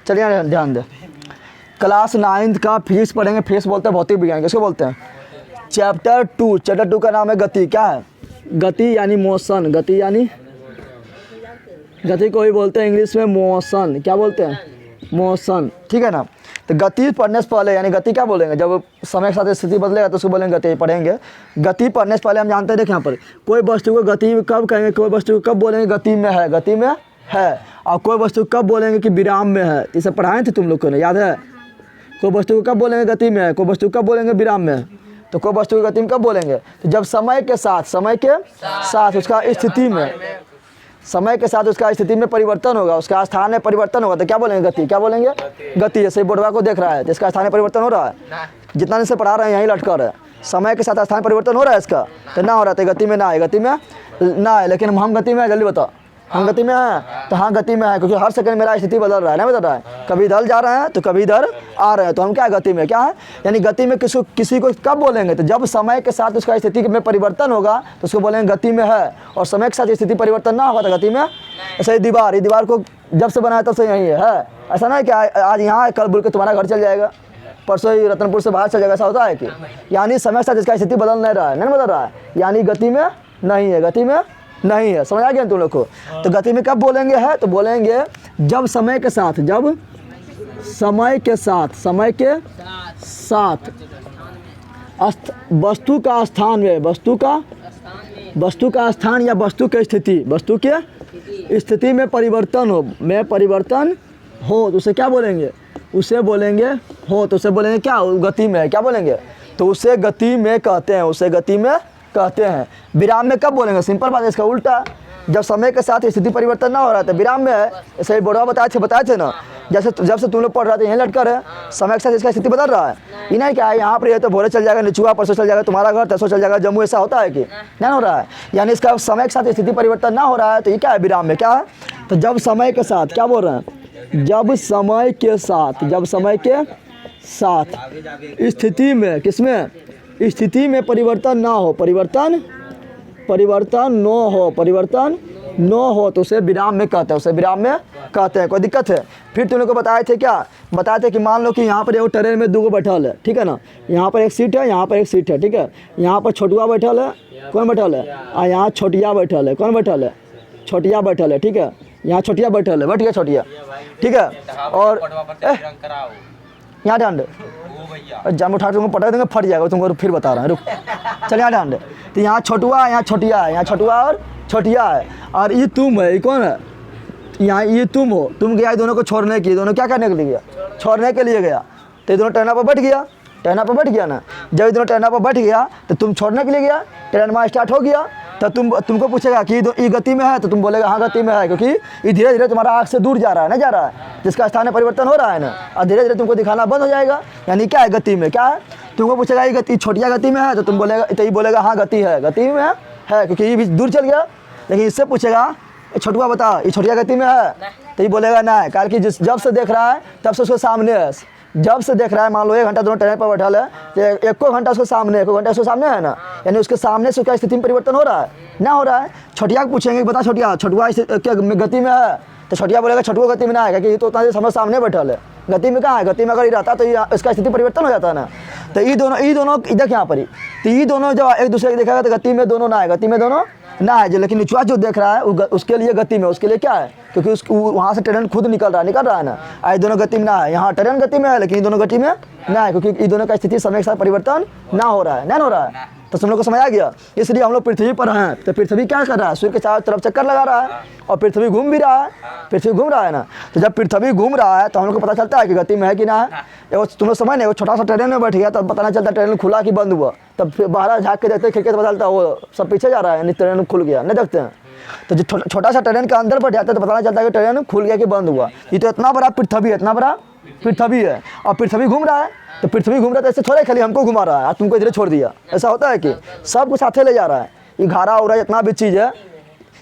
चलिए ध्यान दें, क्लास 9th का फिजिक्स पढ़ेंगे। फिजिक्स बोलते हैं भौतिक विज्ञान, किसको बोलते हैं? चैप्टर 2 का नाम है गति। क्या है? गति यानी मोशन। गति यानी, गति को ही बोलते हैं इंग्लिश में मोशन। क्या बोलते हैं? मोशन, ठीक है ना। तो गति पढ़ने से पहले यानी गति क्या बोलेंगे? जब समय के साथ स्थिति बदलेगा तो उसको बोलेंगे गति। पढ़ेंगे गति पढ़ने से पहले हम जानते हैं, देखिए यहाँ पर कोई वस्तु को गति कब कहेंगे, कोई वस्तु को कब बोलेंगे गति में है, गति में है, और कोई वस्तु कब बोलेंगे कि विराम में है। इसे पढ़ाए थे तुम लोग को, याद है? कोई वस्तु को कब बोलेंगे गति में है, कोई वस्तु को कब बोलेंगे विराम में है। तो कोई वस्तु की गति में कब बोलेंगे? तो जब समय के साथ उसका स्थिति में, समय के साथ उसका स्थिति में परिवर्तन होगा, उसका स्थान में परिवर्तन होगा, तो क्या बोलेंगे? गति। क्या बोलेंगे? गति। जैसे बोर्डवा को देख रहा है, जिसका स्थान में परिवर्तन हो रहा है, जितना दिन से पढ़ा रहे हैं यहीं लटका रहे हैं, समय के साथ स्थान परिवर्तन हो रहा है इसका, तो ना हो रहा है, गति में ना है, गति में ना है। लेकिन हम गति में है, जल्दी बताओ, हम गति में हैं? तो हाँ गति में है, क्योंकि हर सेकंड मेरा स्थिति बदल रहा है, नहीं बदल रहा है, कभी इधर जा रहे हैं तो कभी इधर आ रहे हैं, तो हम क्या है? गति में। क्या है? यानी गति में किसी को कब बोलेंगे? तो जब समय के साथ उसका स्थिति में परिवर्तन होगा तो उसको बोलेंगे गति में है, और समय के साथ स्थिति परिवर्तन ना होगा तो गति में। ऐसे दीवार को जब से बनाया तब से यही है। ऐसा ना है कि आज यहाँ कल बोल के तुम्हारा घर चल जाएगा, परसों ही रतनपुर से बाहर चल जाएगा, ऐसा होता है कि? यानी समय के साथ इसका स्थिति बदल नहीं रहा है, नहीं बदल रहा है, यानी गति में नहीं है, गति में नहीं है। समझ आ गया तुम लोग को? तो गति में कब बोलेंगे है? तो बोलेंगे जब समय के साथ, वस्तु का स्थान में, वस्तु का स्थान या वस्तु की स्थिति में परिवर्तन हो, तो उसे क्या बोलेंगे? उसे बोलेंगे हो, तो उसे बोलेंगे क्या? गति में है। क्या बोलेंगे? तो उसे गति में कहते हैं, उसे गति में कहते हैं। विराम में कब बोलेंगे? सिंपल बात है, इसका उल्टा। जब समय के साथ स्थिति परिवर्तन ना हो रहा था, विराम में है। ऐसे ही बोर्डवा बताए थे ना, जैसे जब से तुम लोग पढ़ रहे थे यहीं लटकर है, समय के साथ इसका स्थिति बदल रहा है। ये नहीं क्या है यहाँ पर ये तो भोरे चल जाएगा निचुआ, परसों चल जाएगा तुम्हारा घर, तरसों चल जाएगा जम्मू, ऐसा होता है कि नहीं हो रहा है? यानी इसका समय के साथ स्थिति परिवर्तन ना हो रहा है, तो ये क्या है? विराम में। क्या है? तो जब समय के साथ, क्या बोल रहे हैं? जब समय के साथ स्थिति में, किसमें? स्थिति में परिवर्तन ना हो, परिवर्तन न हो तो उसे विराम में कहते हैं, उसे विराम में कहते हैं। कोई दिक्कत है? फिर तुम लोग को बताए थे क्या? बताए थे कि मान लो कि यहाँ पर एक ट्रेन में 2 बैठल है, ठीक है ना, यहाँ पर एक सीट है, यहाँ पर एक सीट है, ठीक है। यहाँ पर छोटुआ बैठल है, कौन बैठल है? और यहाँ छोटिया बैठल है, कौन बैठल है? छोटिया बैठल है, ठीक है। यहाँ छोटिया बैठल है, बैठ गया छोटिया, ठीक है। और यहाँ ध्यान दे, जान उठा तुमको पटा देंगे, फट जाएगा, तुमको फिर बता रहा है, रुक। चल यहाँ ध्यान दे, तो यहाँ छोटुआ, यहाँ छोटिया है, यहाँ छोटुआ और छोटिया है, और ये तुम है, ये कौन है? यहाँ ये तुम हो, तुम गया दोनों को छोड़ने के लिए, दोनों क्या करने के लिए गया? छोड़ने के लिए गया। तो ये दोनों ट्रेन पर बैठ गया, ट्रेन पर बैठ गया ना। जब ये दोनों ट्रेन पर बैठ गया तो तुम छोड़ने के लिए गया, ट्रेन में स्टार्ट हो गया, तो तुमको पूछेगा कि ये गति में है, तो तुम बोलेगा हाँ गति में है, क्योंकि ये धीरे धीरे तुम्हारा आँख से दूर जा रहा है, नहीं जा रहा है, जिसका स्थान में परिवर्तन हो रहा है ना, और धीरे धीरे तुमको दिखाना बंद हो जाएगा। यानी क्या है? गति में। क्या है? तुमको पूछेगा ये गति छोटिया गति में है, तो तुम बोलेगा, तो ये बोलेगा हाँ गति है, गति में है, क्योंकि ये भी दूर चल गया। लेकिन इससे पूछेगा छोटुआ बता ये छोटिया गति में है, तो ये बोलेगा ना है, कारण कि जब से देख रहा है तब से उसके सामने है, जब से देख रहा है, मान लो 1 घंटा दोनों ट्रेन पर बैठल है, तो 1 घंटा उसके सामने, 1 घंटा उसके सामने है ना, यानी उसके सामने से क्या स्थिति में परिवर्तन हो रहा है? ना हो रहा है। छोटिया को पूछेंगे बता छोटिया क्या गति में है, तो छोटिया बोलेगा छोटुआ गति में ना है, क्योंकि ये तो उतना देर सामने बैठल है, गति में कहाँ है? गति में अगर ये रहता तो इसका स्थिति परिवर्तन हो जाता है ना। तो ये दोनों इधर यहाँ पर ही, तो ये दोनों जब एक दूसरे को देखेगा तो गति में दोनों ना है, गति में दोनों ना है। जो लेकिन निचुआ जो देख रहा है उसके लिए गति में, उसके लिए क्या है? क्योंकि उसको वहाँ से ट्रेन खुद निकल रहा है ना, ये दोनों गति में ना है। यहाँ ट्रेन गति में है, लेकिन ये दोनों गति में ना है, क्योंकि ये दोनों का स्थिति समय के साथ परिवर्तन ना हो रहा है, नहीं हो रहा है। तो तुम लोग को समझ आ गया? इसलिए हम लोग पृथ्वी पर हैं, तो पृथ्वी क्या कर रहा है? सूर्य के चारों तरफ चक्कर लगा रहा है, और पृथ्वी घूम भी रहा है, पृथ्वी घूम रहा है ना। तो जब पृथ्वी घूम रहा है तो हम लोग को पता चलता है कि गति में है कि ना है। तुम लोग समझ नहीं, वो छोटा सा ट्रेन में बैठ गया तब पता नहीं चलता ट्रेन खुला कि बंद हुआ, तब फिर बाहर झाँक के देखते खिड़की से पता चलता वो सब पीछे जा रहा है, यानी ट्रेन खुल गया, नहीं देखते हैं। तो जो छोटा सा ट्रेन के अंदर बैठ जाता है तो पता नहीं चलता कि ट्रेन खुल गया कि बंद हुआ। ये तो इतना बड़ा पृथ्वी है, इतना बड़ा पृथ्वी है, और पृथ्वी घूम रहा है, तो पृथ्वी घूम रहा है तो ऐसे थोड़े खाली हमको घुमा रहा है और तुमको इधर छोड़ दिया, ऐसा होता है कि सब कुछ साथे ले जा रहा है। ये घारा उरा जितना भी चीज़ है,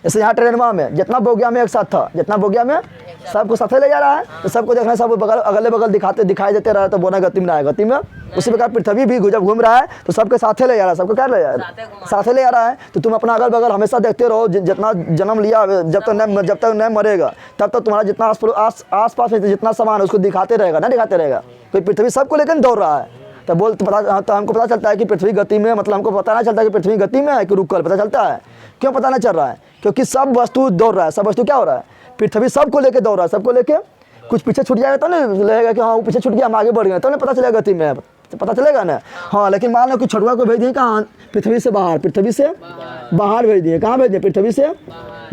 जैसे यहाँ ट्रेनमा में जितना बोगिया में एक साथ था, जितना बोगिया में सबको साथ ले जा रहा है, तो सबको देखना, सब बगल अगले बगल दिखाई देते रहा, तो बोना गति में ना है, गति में। उसी प्रकार पृथ्वी भी जब घूम रहा है तो सबके साथे ले जा रहा है, सबको क्या ले जा रहा है, साथे ले जा रहा है। तो तुम अपना अगल बगल हमेशा देखते रहो, जितना जन्म लिया जब तक नहीं मरेगा तब तक तुम्हारा जितना आस पास में जितना सामान है उसको दिखाते रहेगा, ना दिखाते रहेगा। तो पृथ्वी सबको लेकर दौड़ रहा है। तो तो हमको पता चलता है कि पृथ्वी गति में, मतलब हमको पता नहीं चलता कि पृथ्वी गति में है कि रुक कर, पता चलता है। क्यों पता नहीं चल रहा है? क्योंकि सब वस्तु दौड़ रहा है, सब वस्तु क्या हो रहा है, पृथ्वी सबको लेके दौड़ रहा है, सबको लेके। कुछ पीछे छूट जाएगा तो नहीं लगेगा कि हाँ वो पीछे छूट गया, हम आगे बढ़ गए, तो नहीं पता चलेगा गति में, पता चलेगा ना। हाँ, लेकिन मान लो कि छोटुआ को भेज दिए कहाँ, पृथ्वी से बाहर, पृथ्वी से बाहर भेज दिए। कहाँ भेज दिए? पृथ्वी से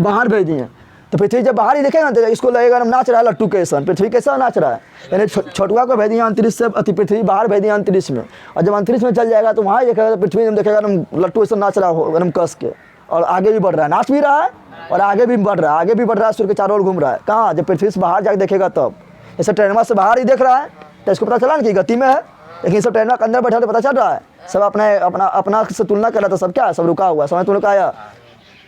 बाहर भेज दिए। तो पृथ्वी जब बाहर ही देखेगा तो इसको लगेगा हम नाच रहा है लट्टू कैसा, पृथ्वी कैसा नाच रहा है। यानी छोटुआ को भेज दिया अंतरिक्ष से, पृथ्वी बाहर भेज दिया अंतरिक्ष में, और जब अंतरिक्ष में चल जाएगा तो वहाँ देखेगा, तो पृथ्वी में देखेगा हम लट्टू ऐसा नाच रहा हो एकदम कस के, और आगे भी बढ़ रहा है, नाच भी रहा है और आगे भी बढ़ रहा है, आगे भी बढ़ रहा है, सूर्य के चारों ओर घूम रहा है। कहाँ? जब पृथ्वी से बाहर जाकर देखेगा तब। जैसे ट्रेनमा से बाहर ही देख रहा है तो इसको पता चला ना कि गति में है, लेकिन सब ट्रेनमा के अंदर बैठा तो पता चल रहा है, सब अपना से तुलना कर रहा था, सब क्या है, सब रुका हुआ है। समझ तुम लोग का आया?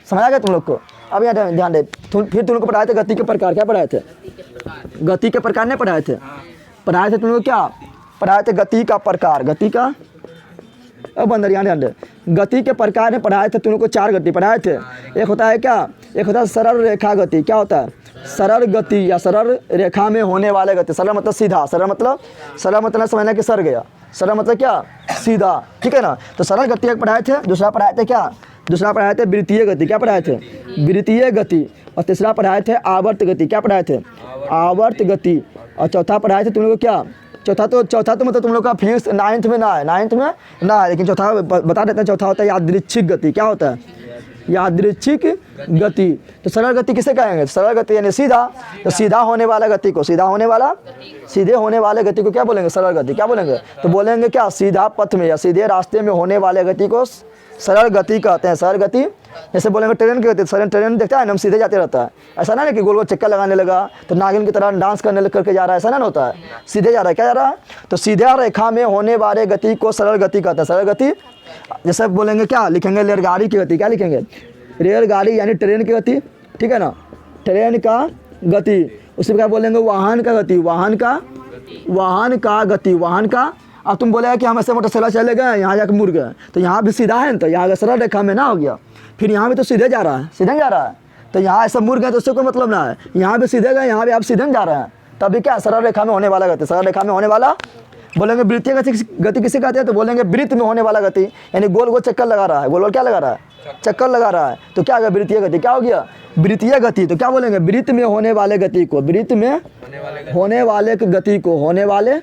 समझ आ गया तुम लोग को? अब यहाँ ध्यान दे, फिर तुम लोग को पढ़ाए थे गति के प्रकार। क्या पढ़ाए थे? गति के प्रकार नहीं पढ़ाए थे, पढ़ाए थे तुम लोग क्या पढ़ाए थे? गति का प्रकार, गति का। अब अंदर यहाँ ध्यान दे, गति के प्रकार में पढ़ाए थे तुम लोग को 4 गति पढ़ाए थे। एक होता है क्या, एक होता है सरल रेखा गति। क्या होता है? सरल गति या सरल रेखा में होने वाले गति। सरल मतलब सीधा, सरल मतलब समझना कि सर गया, सरल मतलब क्या, सीधा, ठीक है ना। तो सरल गति एक पढ़ाए थे। दूसरा पढ़ाए थे क्या? दूसरा पढ़ाए थे वृत्तीय गति। क्या पढ़ाए थे? वृत्तीय गति। और तीसरा पढ़ाए थे आवर्त गति। क्या पढ़ाए थे? आवर्त गति। और चौथा पढ़ाए थे तुम लोग को क्या? चौथा तो मतलब तुम लोग का फिजिक्स 9th में ना है, 9th में ना है, लेकिन चौथा बता देते हैं। चौथा होता है यादृच्छिक गति। क्या होता है? यादृच्छिक गति। तो सरल गति किसे कहेंगे? सरल गति यानी सीधा, तो सीधा होने वाला गति को, सीधे होने वाले गति को क्या बोलेंगे? सरल गति। क्या बोलेंगे? तो बोलेंगे क्या, सीधा पथ में या सीधे रास्ते में होने वाले गति को सरल गति कहते हैं। सरल गति जैसे बोलेंगे ट्रेन की गति, ट्रेन देखता है ना, हम सीधे जाते रहता है, ऐसा ना कि गोल गोल चक्कर लगाने लगा तो नागिन की तरह डांस करके जा रहा है, ऐसा ना होता है, सीधे जा रहा है। क्या जा रहा है? तो सीधा रेखा में होने वाले गति को सरल गति कहते हैं। सरल गति जैसे बोलेंगे क्या, लिखेंगे रेलगाड़ी की गति। क्या लिखेंगे? रेलगाड़ी यानी ट्रेन की गति, ठीक है ना, ट्रेन का गति। उसी प्रकार बोलेंगे वाहन का गति, वाहन का गति, वाहन का। अब तुम बोलेगा कि हम ऐसे मोटरसाइकिल चले गए, यहाँ जाकर मुड़ गए, तो यहाँ भी सीधा है ना, तो यहाँ सरल रेखा में ना हो गया, फिर यहाँ भी तो सीधे जा रहा है, सीधे जा रहा है, तो यहाँ ऐसा मुड़ गए तो उससे कोई मतलब ना है। यहाँ भी सीधे गए, यहाँ भी आप सीधे जा रहे हैं, तभी क्या, सरल रेखा में होने वाला गति। सरल रेखा में होने वाला बोलेंगे वृत्तीय गति किसे कहते हैं? तो बोलेंगे वृत्त में होने वाला गति, यानी गोल गोल चक्कर लगा रहा है, गोल गोल क्या लगा रहा है, चक्कर लगा रहा है, तो क्या होगा? वृत्तीय गति। क्या हो गया? वृत्तीय गति। तो क्या बोलेंगे? वृत्त में होने वाले गति को, वृत्त में होने वाले गति को, होने वाले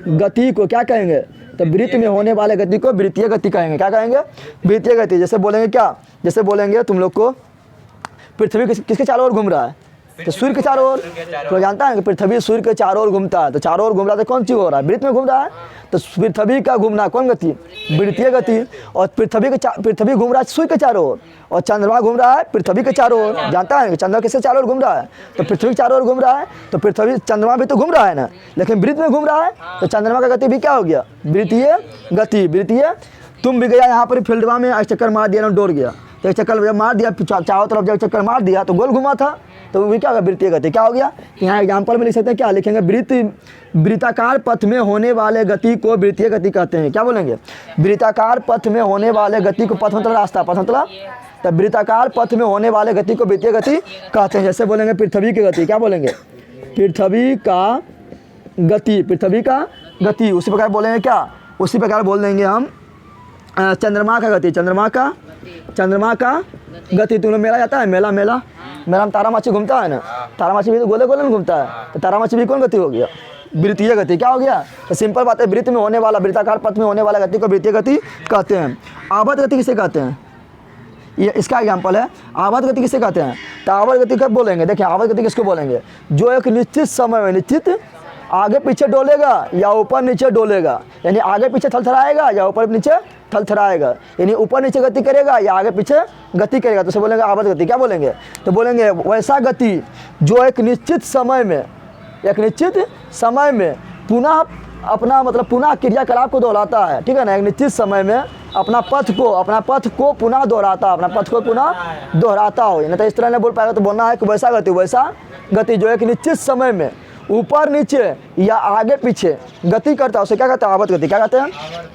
गति को क्या कहेंगे? तो वृत्त में होने वाले गति को वृत्तीय गति कहेंगे। क्या कहेंगे? वृत्तीय गति। जैसे बोलेंगे क्या, जैसे बोलेंगे तुम लोग को पृथ्वी किसके चारों ओर घूम रहा है? तो सूर्य के चारों ओर। तो जानता है कि पृथ्वी सूर्य के चारों ओर घूमता है, तो चारों ओर घूम रहा है, तो कौन चीज हो रहा है? वृत्त में घूम रहा है। तो पृथ्वी का घूमना कौन गति? वृत्तीय गति। और पृथ्वी घूम रहा है सूर्य के चारों ओर, और चंद्रमा घूम रहा है पृथ्वी के चारों ओर। जानता है कि चंद्रमा किसके चारों ओर घूम रहा है? तो पृथ्वी के चारों ओर घूम रहा है। तो पृथ्वी, चंद्रमा भी तो घूम रहा है ना, लेकिन वृत्त में घूम रहा है, तो चंद्रमा का गति भी क्या हो गया? वृत्तीय गति। वृत्तीय। तुम भी गया यहाँ पर फील्डवा में, एक चक्कर मार दिया ना, दौड़ गया, तो एक चक्कर जब मार दिया, चारों तरफ जब चक्कर मार दिया तो गोल घुमा था, तो वो क्या होगा? वृत्तीय गति। क्या हो गया? यहाँ एग्जाम्पल में लिख सकते हैं, क्या लिखेंगे? वृत्ताकार पथ में होने वाले गति को वृत्तीय गति कहते हैं। क्या बोलेंगे? वृत्ताकार पथ में होने वाले गति को, पथ मतलब रास्ता, पथ मतलब, तो वृत्ताकार पथ में होने वाले गति को वृत्तीय गति कहते हैं। जैसे बोलेंगे पृथ्वी की गति। क्या बोलेंगे? पृथ्वी का गति, पृथ्वी का गति। उसी प्रकार बोलेंगे क्या? उसी प्रकार बोल देंगे हम चंद्रमा का गति, चंद्रमा का गति। तुम लोग मेला जाता है, मेला में तारामाछी घूमता है ना, तारामाछी भी तो गोले गोले में घूमता है, तो तारामाछी भी कौन गति हो गया? वृत्तीय गति। क्या हो गया? तो सिंपल बात है, वृत्त में होने वाला, वृत्ताकार पथ में होने वाला गति को वृत्तीय गति कहते हैं। आवर्त गति किसे कहते हैं? ये इसका एग्जाम्पल है। आवर्त गति किसे कहते हैं? तो आवर्त गति कब बोलेंगे? देखिए, आवर्त गति किसको बोलेंगे? जो एक निश्चित समय में निश्चित आगे पीछे डोलेगा या ऊपर नीचे डोलेगा, यानी आगे पीछे थरथराएगा या ऊपर नीचे थरथराएगा, यानी ऊपर नीचे गति करेगा या आगे पीछे गति करेगा, तो उसे बोलेंगे आवर्त गति। क्या बोलेंगे? तो बोलेंगे वैसा गति जो एक निश्चित समय में पुनः अपना मतलब पुनः क्रियाकलाप को दोहराता है, ठीक है ना। एक निश्चित समय में अपना पथ को पुनः दोहराता, अपना पथ को पुनः दोहराता हो। नहीं तो इस तरह नहीं बोल पाएगा। तो बोलना है कि वैसा गति जो एक निश्चित समय में ऊपर नीचे या आगे पीछे गति करता है, उसे क्या कहते हैं? आवत गति। क्या कहते हैं?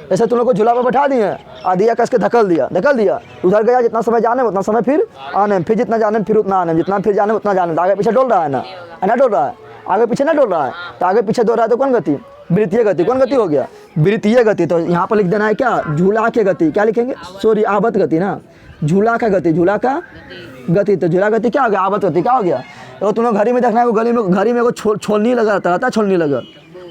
जैसे तुम लोग को झूला पर बैठा दिए, आदिया कस के धकल दिया, उधर गया, जितना समय जाने उतना समय फिर आने, फिर जितना जाने फिर उतना आने, जितना फिर जाने उतना जाने। तो आगे पीछे डोल रहा है ना डोल रहा है, आगे पीछे ना डोल रहा है। तो आगे पीछे डोल रहा है तो कौन गति? वृत्तीय गति। कौन गति हो गया? वृत्तीय गति। तो यहाँ पर लिख देना है क्या? झूला के गति। क्या लिखेंगे? सॉरी, आवत गति ना, झूला का गति, झूला का गति। तो झूला गति क्या हो गया? आवत गति। क्या हो गया? तो तुम लोग घड़ी में देखना है, घड़ी में छोलनी लगा रहता है, छोलनी लगा,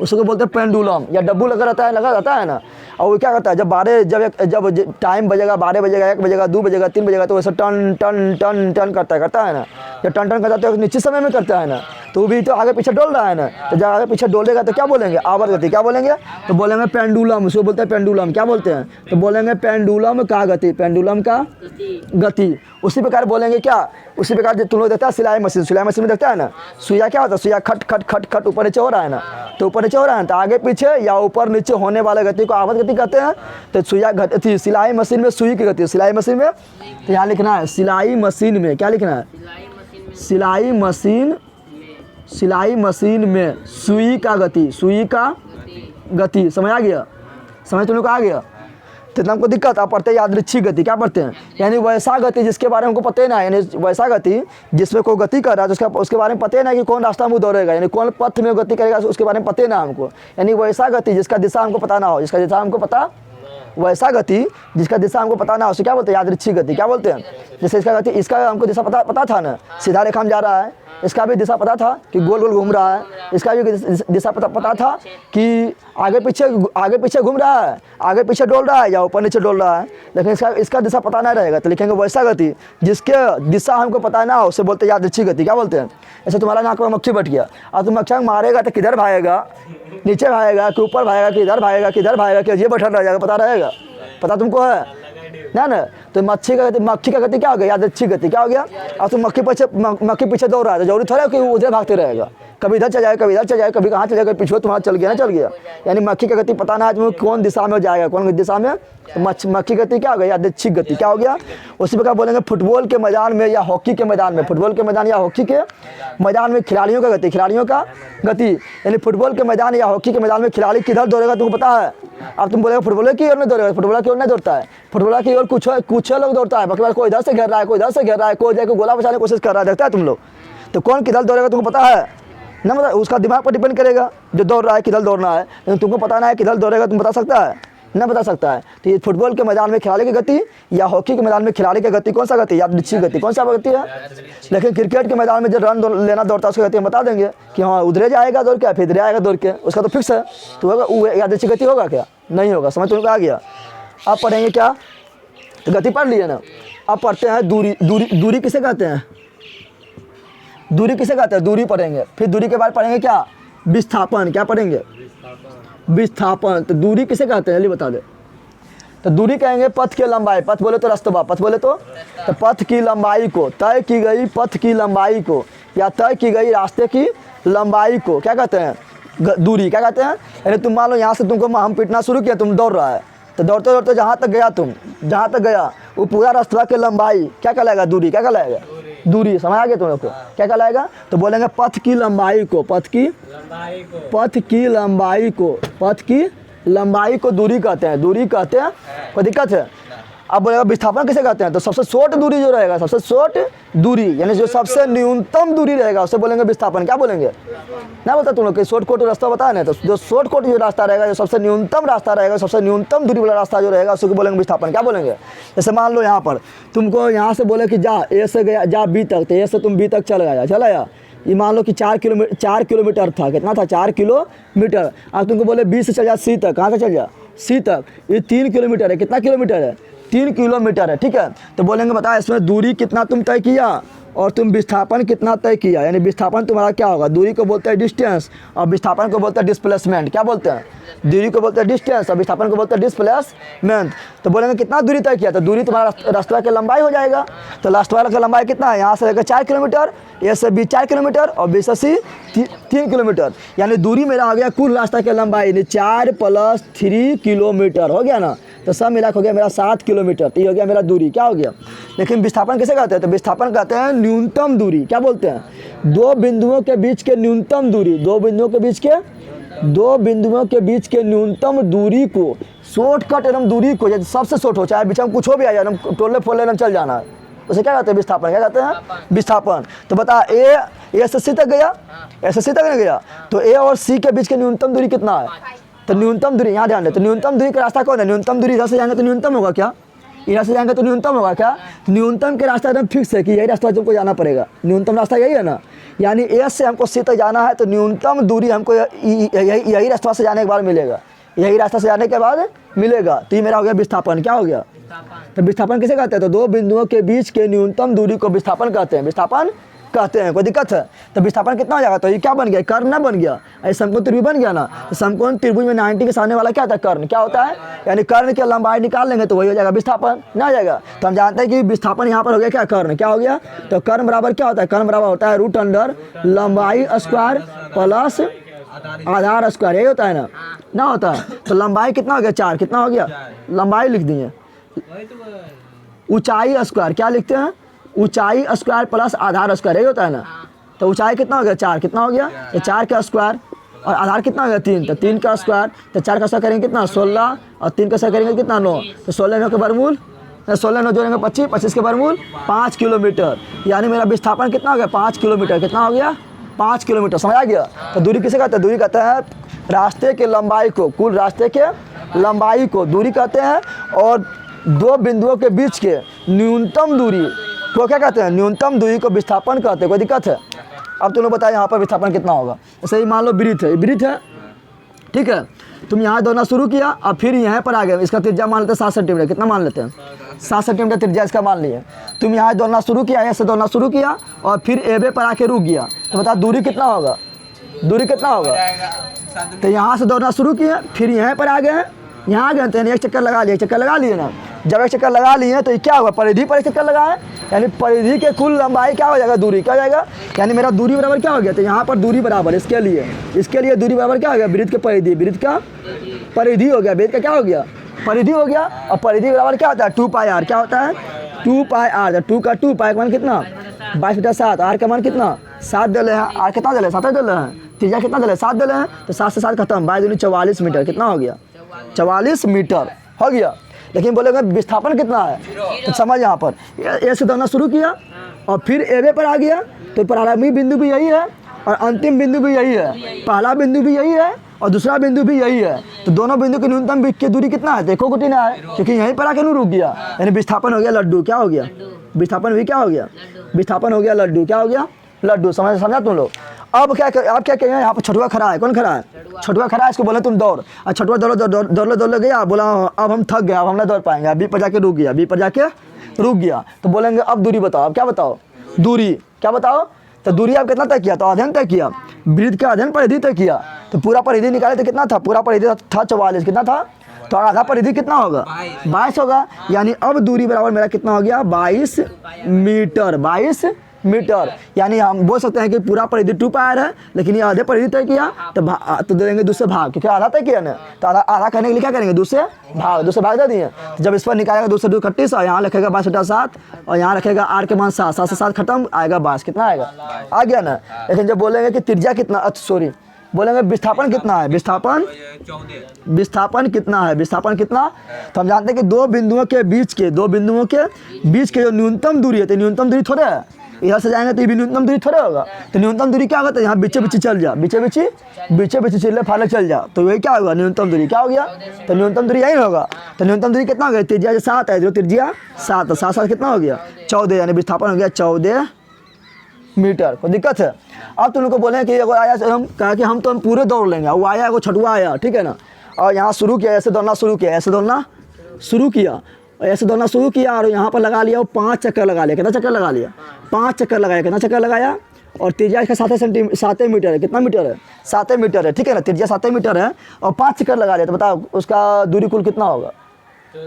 उसको बोलते हैं पेंडुलम, या डब्बू लगा रहता है ना। और वो क्या करता है, जब टाइम बजेगा, 12 बजेगा, 1 बजेगा, 2 बजेगा, 3 बजेगा, तो वैसे टन टन टन टन करता है ना। जब टन टन करता है तो निश्चित समय में करता है ना, तो वो भी तो आगे पीछे डोल रहा है ना। तो जब आगे पीछे डोलेगा तो क्या बोलेंगे? आवर्त गति। क्या बोलेंगे? तो बोलेंगे पेंडुलम, उसको बोलते हैं पेंडुलम। क्या बोलते हैं? तो बोलेंगे पेंडुलम का गति, पेंडुलम का गति। उसी प्रकार बोलेंगे क्या? उसी प्रकार तुम लोग देखता है सिलाई मशीन में देखता है ना, सुइया क्या होता है? सुइया खट खट खट खट ऊपर नीचे हो रहा है ना, तो ऊपर नीचे हो रहा है, तो आगे पीछे या ऊपर नीचे होने वाले गति को आवत गति कहते हैं। तो सुइया गति, सिलाई मशीन में सुई की गति, सिलाई मशीन में, तो यहाँ लिखना है सिलाई मशीन में। क्या लिखना है? सिलाई मशीन में सुई का गति। समझ आ गया? समझ तुम लोग को आ गया? तो इतना हमको दिक्कत, आप पढ़ते हैं यादृच्छिक गति। क्या पढ़ते हैं? यानी वैसा गति जिसके बारे में हमको पता ही ना है, यानी वैसा गति जिसमें कोई गति कर रहा है तो उसके बारे में पता ही ना कि कौन रास्ता मुँह दौड़ेगा, यानी कौन पथ में गति करेगा, उसके बारे में पता ही ना हमको। यानी वैसा गति जिसका दिशा हमको पता ना हो, वैसा गति जिसका दिशा हमको पता ना हो, उसे क्या बोलते हैं? यादृच्छिक गति। क्या बोलते हैं? जैसे इसका गति, इसका हमको दिशा पता था ना, सीधा रेखा में जा रहा है, इसका भी दिशा पता था कि गोल गोल घूम रहा है, इसका भी दिशा पता था कि आगे पीछे घूम रहा है, आगे पीछे डोल रहा है या ऊपर नीचे डोल रहा है, लेकिन इसका दिशा पता नहीं रहेगा। तो लिखेंगे वैसा गति जिसके दिशा हमको पता ना हो, उसे बोलते हैं यादृच्छिक गति। क्या बोलते हैं? जैसे तुम्हारा नाक में मक्खी बैठ गया, अब तुम मक्खी मारेगा तो किधर भागेगा? नीचे भागेगा कि ऊपर भागेगा, किधर भागेगा कि ये बैठा रह जाएगा? पता रहेगा? पता तुमको है ना। तो मक्खी का गति क्या हो गया? यादृच्छिक गति। क्या हो गया? अब तुम मक्खी पीछे दौड़ रहा है, तो जरूरी थोड़ा कि उधर भागते रहेगा, कभी इधर चल जाएगा, कभी इधर चल जाएगा, कभी कहाँ चल जाएगा, पीछे तुम्हारा चल गया। यानी मक्खी का गति पता ना है कौन दिशा में जाएगा, कौन दिशा में। मक्खी गति क्या हो गया? यादृच्छिक गति। क्या हो गया? उसी प्रकार बोलेंगे फुटबॉल के मैदान में या हॉकी के मैदान में, फुटबॉल के मैदान या हॉकी के मैदान में खिलाड़ियों का गति। यानी फुटबॉल के मैदान या हॉकी के मैदान में खिलाड़ी किधर दौड़ेगा तुमको पता है? अब तुम बोलेगा फुटबॉलर की ओर नहीं दौड़ेगा, फुटबॉलर की ओर नहीं दौड़ता है, फुटबॉलर की ओर कुछ लोग दौड़ता है, बाकी कोई इधर से घेर रहा है, कोई इधर से घेर रहा है, कोई जाकर गोला बचाने की कोशिश कर रहा है, देखता है तुम लोग। तो कौन किधर दौड़ेगा तुमको पता है ना? मतलब उसका दिमाग पर डिपेंड करेगा जो दौड़ रहा है किधर दौड़ना है, लेकिन तुमको पता ना है किधर दौड़ेगा, तुम बता सकता है? ना बता सकता है। तो ये फुटबॉल के मैदान में खिलाड़ी की गति या हॉकी के मैदान में खिलाड़ी की गति कौन सा गति? यादृच्छिक गति। कौन सा गति है? लेकिन क्रिकेट के मैदान में जो रन लेना दौड़ता है उसकी गति हम बता देंगे कि हाँ उधरे जाएगा दौड़ के, फिर इधरे आएगा दौड़ के, उसका तो फिक्स है। तो वो यादृच्छिक गति होगा क्या? नहीं होगा। समझ तुमको आ गया? अब पढ़ेंगे क्या? तो गति पढ़ लिए ना, अब पढ़ते हैं दूरी किसे कहते हैं? दूरी किसे कहते हैं? दूरी पढ़ेंगे। फिर दूरी के बाद पढ़ेंगे क्या? विस्थापन। क्या पढ़ेंगे? विस्थापन। तो दूरी किसे कहते हैं? जल्दी बता दे। तो दूरी कहेंगे पथ की लंबाई, पथ बोले तो रास्ता, पथ बोले तो पथ की लंबाई को, तय की गई पथ की लंबाई को या तय की गई रास्ते की लंबाई को क्या कहते हैं? दूरी। क्या कहते हैं? यानी तुम मान लो यहाँ से तुमको हम पीटना शुरू किया, तुम दौड़ रहा है, तो दौड़ते दौड़ते जहाँ तक गया वो पूरा रास्ता की लंबाई क्या कहलाएगा? दूरी। क्या कहलाएगा? दूरी। समझ आ गया तुम लोग को? क्या कहलाएगा? तो बोलेंगे पथ की लंबाई को दूरी कहते हैं। दूरी कहते हैं, कोई दिक्कत है? अब बोलेगा विस्थापन किसे कहते हैं? तो सबसे शॉर्ट दूरी जो रहेगा, सबसे शॉर्ट दूरी यानी जो सबसे न्यूनतम दूरी रहेगा उसे बोलेंगे विस्थापन। क्या बोलेंगे? ना बता तुम लोग कि शॉर्ट कोट रास्ता बताया ना, तो जो शॉर्ट कोट जो रास्ता रहेगा, जो सबसे न्यूनतम रास्ता रहेगा, सबसे न्यूनतम दूरी वाला रास्ता जो रहेगा उसको बोलेंगे विस्थापन। क्या बोलेंगे? जैसे मान लो यहाँ पर तुमको यहाँ से बोले कि जा ए से गया, जा बी तक, तो ए से तुम बी तक चला ये मान लो कि 4 किलोमीटर था। कितना था? 4 किलोमीटर। अब तुमको बोले बी से चल जा सी तक, कहाँ से चल जा? सी तक। ये 3 किलोमीटर है। कितना किलोमीटर है? 3 किलोमीटर है। ठीक है, तो बोलेंगे बता इसमें दूरी कितना तुम तय किया और तुम विस्थापन कितना तय किया। यानी विस्थापन तुम्हारा क्या होगा? दूरी को बोलते हैं डिस्टेंस और विस्थापन को बोलते हैं डिस्प्लेसमेंट। क्या बोलते हैं? दूरी को बोलते हैं डिस्टेंस और विस्थापन को बोलते हैं डिस्प्लेसमेंट। तो बोलेंगे कितना दूरी तय किया? तो दूरी तुम्हारा रास्ता की लंबाई हो जाएगा। तो रास्ता की लंबाई कितना है? यहाँ से लेकर 4 किलोमीटर, ए से बी 4 किलोमीटर और बी से सी 3 किलोमीटर। यानी दूरी मेरा आ गया कुल रास्ता की लंबाई, यानी 4 + 3 किलोमीटर हो गया ना। तो सब मिला के हो गया मेरा 7 किलोमीटर। तो ये हो गया मेरा दूरी, क्या हो गया। लेकिन विस्थापन किसे कहते हैं, तो विस्थापन कहते हैं न्यूनतम दूरी। क्या बोलते हैं, दो बिंदुओं के बीच के न्यूनतम दूरी, दो बिंदुओं के बीच के न्यूनतम दूरी को, शॉर्टकट एवं दूरी को, जैसे सबसे शॉर्ट हो, चाहे बीच में कुछ हो भी आ जाए, टोले फोले हम चल जाना है, उसे क्या कहते हैं, विस्थापन। क्या कहते हैं, विस्थापन। तो बता ए से सी तक गया, ऐसे सी तक नहीं गया, तो ए और सी के बीच की न्यूनतम दूरी कितना है, तो न्यूनतम दूरी यहाँ ध्यान दे। तो न्यूनतम दूरी का रास्ता कौन है, न्यूनतम दूरी इधर से जाएंगे तो न्यूनतम होगा क्या, इधर से जाएंगे तो न्यूनतम होगा क्या। न्यूनतम के रास्ता एकदम फिक्स है कि यही रास्ता तुमको जाना पड़ेगा, न्यूनतम रास्ता यही है ना। यानी ए से हमको सी तक जाना है, तो न्यूनतम दूरी हमको यही रास्ता से जाने के बाद मिलेगा, यही रास्ता से जाने के बाद मिलेगा। तो ये मेरा हो गया विस्थापन। क्या हो गया, तो विस्थापन किसे कहते हैं, तो दो बिंदुओं के बीच के न्यूनतम दूरी को विस्थापन कहते हैं, विस्थापन कहते हैं। कोई दिक्कत है, तो विस्थापन कितना हो जाएगा, तो ये क्या बन गया, कर्ण ना बन गया, ऐसे समकोण त्रिभुज बन गया ना। तो समकोण त्रिभुज में 90 के सामने वाला क्या होता है, कर्ण। क्या होता है, यानी कर्ण की लंबाई निकाल लेंगे तो वही हो जाएगा विस्थापन, ना जाएगा। तो हम जानते हैं कि विस्थापन यहाँ पर हो गया क्या, कर्ण। क्या हो गया, तो कर्ण बराबर क्या होता है, कर्ण बराबर होता है √ लंबाई स्क्वायर प्लस आधार स्क्वायर, यही होता है ना होता है। तो लंबाई कितना हो गया, 4, कितना हो गया, लंबाई लिख दिए। ऊंचाई स्क्वायर क्या लिखते हैं, ऊंचाई स्क्वायर प्लस आधार स्क्वायर, यही होता है ना। तो ऊंचाई कितना हो गया, 4, कितना हो गया, तो 4 का स्क्वायर, और आधार कितना हो गया, 3, तो 3 का स्क्वायर, तो 4 का स्क्वायर करेंगे कितना, 16, और 3 का स्क्वायर करेंगे कितना, 9, तो 16 9 के वर्गमूल, 16 9 जोड़ेंगे 25, 25 के वर्गमूल 5 किलोमीटर। यानी मेरा विस्थापन कितना हो गया, 5 किलोमीटर। कितना हो गया, 5 किलोमीटर। समझ आ गया। तो दूरी किसे कहते हैं, दूरी कहते हैं रास्ते के लंबाई को, कुल रास्ते के लंबाई को दूरी कहते हैं, और दो बिंदुओं के बीच के न्यूनतम दूरी को क्या कहते हैं, न्यूनतम दूरी को विस्थापन कहते हैं। कोई दिक्कत है, अब तुम लोग बताए यहाँ पर विस्थापन कितना होगा। जैसे ही मान लो वृत्त है, वृत्त है, ठीक है, तुम यहाँ दौड़ना शुरू किया, अब फिर यहाँ पर आ गए, इसका त्रिज्या मान लेते हैं 7 सेंटीमीटर। कितना मान लेते हैं, 7 सेंटीमीटर त्रिज्या इसका मान लिए। तुम यहाँ दौड़ना शुरू किया, ऐसे दौड़ना शुरू किया, और फिर एबे पर आके रुक गया, तो बता दूरी कितना होगा, दूरी कितना होगा। तो यहाँ से दौड़ना शुरू किया, फिर यहाँ पर आ गए, यहाँ आ गए, तो एक चक्कर लगा लिए, चक्कर लगा लिए ना। जब एक चक्कर लगा लिए तो ये क्या होगा, परिधि पर एक चक्कर लगाए, यानी परिधि के कुल लंबाई क्या हो जाएगा, दूरी क्या हो जाएगा, यानी मेरा दूरी बराबर क्या हो गया, तो यहाँ पर दूरी बराबर इसके लिए दूरी बराबर क्या हो गया, वृत्त के परिधि, वृत्त का परिधि हो गया, वृत्त का क्या हो गया, परिधि हो गया। और परिधि बराबर क्या होता है, 2πr। क्या होता है, 2πr। 2 का 2, पाई का मान कितना, 22/7, आर का मान कितना, 7 दे हैं, आर कितना दे, 7 दे हैं, त्रिज्या कितना दे, 7 दे हैं, तो 7 से 7 खत्म, 22 44 मीटर। कितना हो गया, 44 मीटर हो गया। लेकिन बोलेगा विस्थापन कितना है, तो समझ यहाँ पर ए से दौड़ना शुरू किया, और फिर एबे पर आ गया, तो प्रारंभिक बिंदु भी यही है और अंतिम बिंदु भी यही है, पहला बिंदु भी यही है और दूसरा बिंदु भी यही है। तो दोनों बिंदु की न्यूनतम की दूरी कितना है, देखो कुटी ना है, क्योंकि यहीं पर आके नहीं रुक गया, यानी विस्थापन हो गया लड्डू। क्या हो गया, विस्थापन भी क्या हो गया, विस्थापन हो गया लड्डू। क्या हो गया, लड्डू। समझा तुम लोग। अब क्या कहें, यहाँ पर छठुआ खड़ा है, कौन खड़ा है, छठुआ खड़ा है, इसको बोले तुम दौड़, और छठुआ दौड़ गया, बोला अब हम थक गया, अब हम नहीं दौड़ पाएंगे, अभी पर जाके रुक गया, बी पर जाके रुक गया, तो बोलेंगे अब दूरी बताओ। अब क्या बताओ, दूरी क्या बताओ, तो दूरी आप कितना तय किया, तो अध्ययन तय किया, वृत्त का अध्ययन परिधि तय किया, तो पूरा परिधि निकाले तो कितना था, पूरा परिधि था 44, कितना था, तो आधा परिधि कितना होगा, 22 होगा। यानी अब दूरी बराबर मेरा कितना हो गया, 22 मीटर, 22 मीटर। यानी हम बोल सकते हैं कि पूरा परिधि 2πr है, लेकिन ये आधे परिधि तय किया, तो दे देंगे 2 से भाग, क्योंकि आधा तय किया ना, तो आधा करने के लिए क्या करेंगे, 2 से भाग दे दिए। जब इस पर निकालेगा 2 से 2 31, और यहाँ लिखेगा 22/7, और यहाँ रखेगा r के मान 7, 7 से 7 खत्म, आएगा 22। कितना आएगा, आ गया ना। लेकिन जब बोलेंगे कि त्रिज्या कितना, बोलेंगे विस्थापन कितना है, विस्थापन कितना है, विस्थापन कितना, तो हम जानते हैं कि दो बिंदुओं के बीच के जो न्यूनतम दूरी है, तो न्यूनतम दूरी थोड़े है, इधर से जाएंगे तो ये भी न्यूनतम दूरी थोड़े होगा। तो न्यूनतम दूरी क्या होगा, तो यहाँ बीचे चल जा, बीचे चिल्ले फाले चल जा, तो वही क्या होगा, न्यूनतम दूरी क्या हो गया, तो न्यूनतम दूरी यही होगा। तो न्यूनतम दूरी कितना हो गया, त्रिज्या 7 है, जो त्रिज्या 7, 7 कितना हो गया, 14, यानी विस्थापन हो गया 14 मीटर। कोई दिक्कत है। अब तुम लोग को बोले कि अगर आया, हम कहा कि हम पूरे दौड़ लेंगे, वो आया, वो छठुआ आया, ठीक है ना, और यहाँ शुरू किया, ऐसे दौड़ना शुरू किया, ऐसे दौड़ना शुरू किया, और यहाँ पर लगा लिया, वो 5 चक्कर लगा लिया। कितना चक्कर लगा लिया, 5 चक्कर लगाया। कितना चक्कर लगाया, और त्रिज्या इसका 7 मीटर है। कितना मीटर है, 7 मीटर है, ठीक है ना, त्रिज्या 7 मीटर है, और 5 चक्कर लगा लिया, तो बताओ उसका दूरी कुल कितना होगा, तो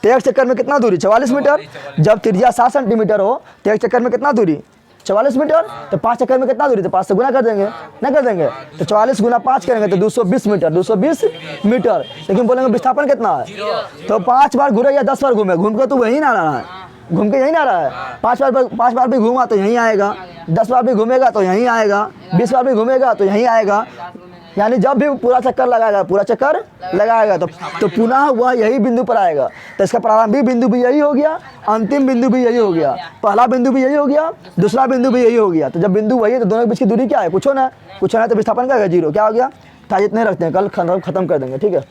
एक चक्कर में कितना दूरी, 44 मीटर। जब त्रिज्या 7 सेंटीमीटर हो, तो एक चक्कर में कितना दूरी, 44 मीटर। तो 5 चक्कर में कितना दूरी, तो 5 से गुना कर देंगे, ना कर देंगे। तो 44 गुना 5 करेंगे तो 220 मीटर, 220 मीटर। लेकिन बोलेंगे विस्थापन कितना है, तो 5 बार घूरे या 10 बार घूमे, घूम के तो वही ना रहा है, घूम के यहीं ना रहा है। 5 बार भी घूमा तो यहीं आएगा, 10 बार भी घूमेगा तो यहीं आएगा, 20 बार भी घूमेगा तो यहीं आएगा। यानी जब भी पूरा चक्कर लगाएगा, पूरा चक्कर लगाएगा तो पुनः वह यही बिंदु पर आएगा। तो इसका प्रारंभिक बिंदु भी यही हो गया, अंतिम बिंदु भी यही हो गया, पहला बिंदु भी यही हो गया, दूसरा बिंदु भी यही हो गया। तो जब बिंदु वही है तो दोनों के बीच की दूरी क्या है, कुछ ना तो विस्थापन क्या है, 0। क्या हो गया, तो आज इतने रखते हैं, कल खत्म कर देंगे, ठीक है।